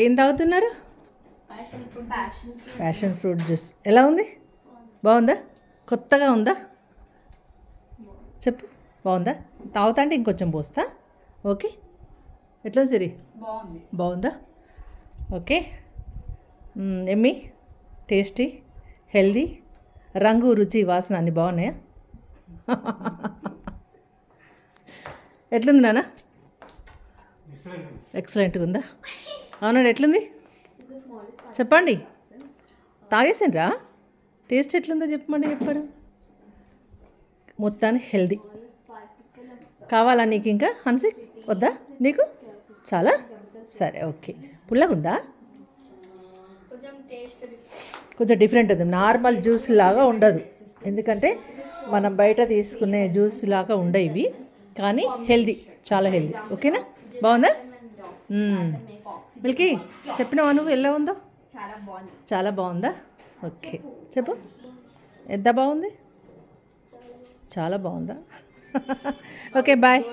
ఏం తాగుతున్నారు? Passion fruit juice. ఎలా ఉంది? బాగుందా? కొత్తగా ఉందా? చెప్పు, బాగుందా? తాగుతా అంటే ఇంకొంచెం పోస్తా. ఓకే, ఎట్లా సిరి? బాగుందా? ఓకే. ఎమ్మి, టేస్టీ, హెల్దీ, రంగు, రుచి, వాసన అన్నీ బాగున్నాయా? ఎట్లుంది నాన్న? ఎక్సలెంట్గా ఉందా? అవునా, ఎట్లుంది చెప్పండి. తాగేసిండ్రా? టేస్ట్ ఎట్లుందో చెప్పమండి. చెప్పారు మొత్తానికి హెల్దీ. కావాలా నీకు ఇంకా హన్సిక్? వద్దా నీకు? చాలా సరే, ఓకే. పుల్లగుందా? కొంచెం డిఫరెంట్ ఉంది. నార్మల్ జ్యూస్ లాగా ఉండదు, ఎందుకంటే మనం బయట తీసుకునే జ్యూస్ లాగా ఉండవు ఇవి, కానీ హెల్దీ, చాలా హెల్దీ. ఓకేనా? బాగుందా? మిల్కీ, చెప్పినావా నువ్వు ఎలా ఉందో? చాలా బాగుందా? ఓకే, చెప్పు. ఎంత బాగుంది? చాలా బాగుందా? Okay, bye.